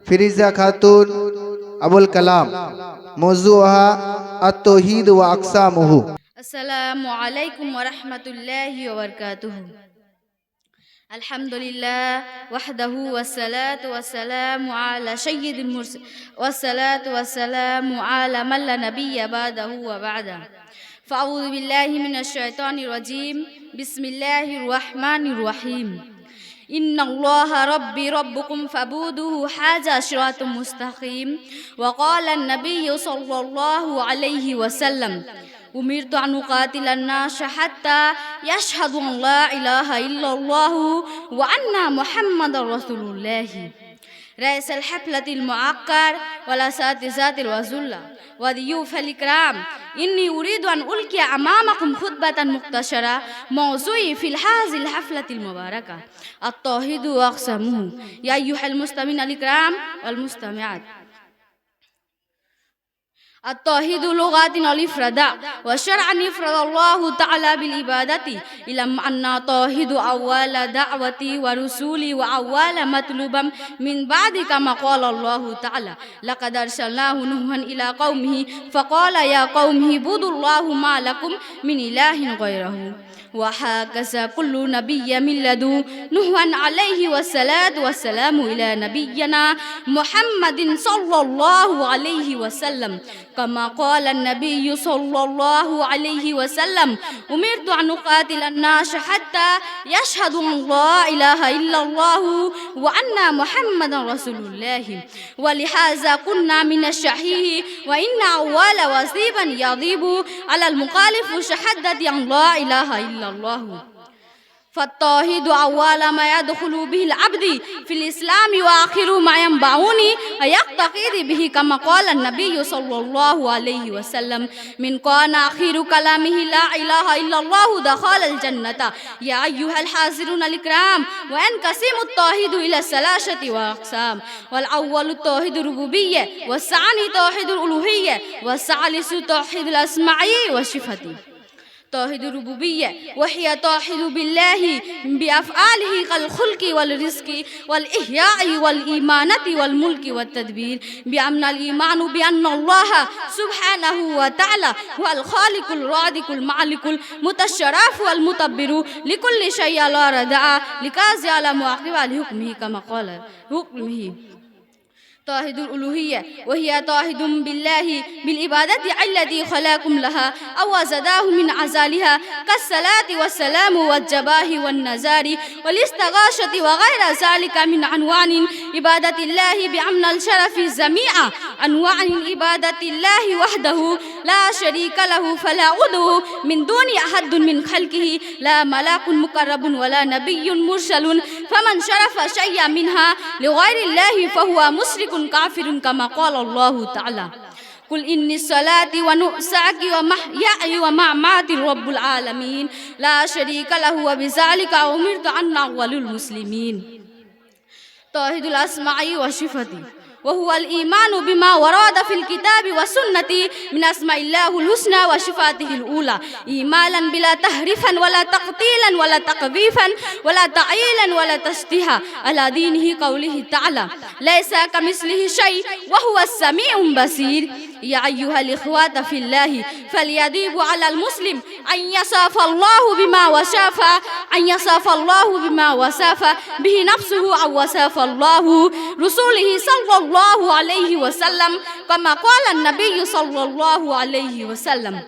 ফিরিজা খাতুন আবুল কালাম। মওজুহা আত-তাওহীদ ওয়া আকসামুহু। আসসালামু আলাইকুম ওয়া রাহমাতুল্লাহি ওয়া বারাকাতুহু। আলহামদুলিল্লাহ ওয়াহদাহু ওয়াসসালাতু ওয়াসসালামু আলা সাইয়্যিদিল মুরসালিন ওয়াসসালাতু ওয়াসসালামু আলা মান লা নাবিয়্যা বা'দাহু ওয়া বা'দা। ফাআউযু বিল্লাহি মিনাশ শাইতানির রাজীম। বিসমিল্লাহির রাহমানির রাহিম। ইন্নাল্লাহা রাব্বি রাব্বুকুম ফাবুদুহু হাযা সিরাতুম মুস্তাকিম। ওয়া ক্বালা আন-নাবিয়্যু সাল্লাল্লাহু আলাইহি ওয়াসাল্লাম উমিরতু আন উকাতিলান নাস হাত্তা ইয়াশহাদু আন লা ইলাহা ইল্লাল্লাহু ওয়া আন্না মুহাম্মাদার রাসূলুল্লাহ। رئيس الحفلة المعقر والأساتذة الوزلاء وضيوف الكرام، إني أريد أن ألقي أمامكم خطبة مختصرة موضوعي في هذه الحفلة المباركة التوحيد وأقسامه. يا أيها المستمعين الكرام والمستمعات، التوحيد لغة الإفراد، وشرعا يفرد الله تعالى بالعبادة إلى أن التوحيد أول دعوة ورسول وأول مطلوب من بعد، كما قال الله تعالى لقد أرسلناه نوحا إلى قومه فقال يا قوم اعبدوا الله ما لكم من إله غيره. وهكذا كل نبي من لدن نوح عليه والصلاة والسلام إلى نبينا محمد صلى الله عليه وسلم، كما قال النبي صلى الله عليه وسلم أمرت أن أقاتل الناس حتى يشهدوا أن لا إله إلا الله وأن محمدا رسول الله. ولهذا كنا من الصحيح وإن أول وظيفا يضيب على المخالف شهادة أن لا إله إلا الله. فالتوحيد أول ما يدخل به العبد في الإسلام وآخر ما ينبغي أن يعتقد به، كما قال النبي صلى الله عليه وسلم من كان آخر كلامه لا إله إلا الله دخل الجنة. يا أيها الحاضرون الكرام، وينقسم التوحيد إلى ثلاثة أقسام: والأول توحيد الربوبية، والثاني توحيد الألوهية، والثالث توحيد الأسماء والصفات. توحيد الربوبية وهي توحيد بالله بأفعاله كالخلق والرزق والإحياء والإيمانة والملك والتدبير، بأمن الإيمان بأن الله سبحانه وتعالى هو الخالق الرازق المالك المتصرف والمدبر لكل شيء لا ردع لكاز على معقب حكمه، كما قال حكمه. توحيد الألوهية وهي توحيد بالله بالعبادة التي خلقكم لها أو زداه من عزالها كالصلاة والسلام والجباه والنزار والاستغاثة وغير ذلك من أنواع عبادة الله، بأمن الشرف جميع أنواع عبادة الله وحده لا شريك له، فلا عضو من دون أحد من خلقه، لا ملاك مقرب ولا نبي مرسل، فمن شرف شيئا منها لغير الله فهو مشرك كافر، كما قال الله تعالى قل إني صلاتي ونسكي ومحياي ومماتي رب العالمين لا شريك له وبذلك أمرت أن أول المسلمين. توحيد الأسماء والصفات وهو الإيمان بما ورد في الكتاب والسنة من أسماء الله الحسنى وصفاته الأولى، إيمانا بلا تحريف ولا تقتيلا ولا تقذيفا ولا تعيلا ولا تشتيها على دينه، قوله تعالى ليس كمثله شيء وهو السميع البصير. يا أيها الإخوة في الله، فليجب على المسلم أن يصف الله بما وصف به نفسه أو وصف الله رسوله صلى الله عليه وسلم، كما قال النبي صلى الله عليه وسلم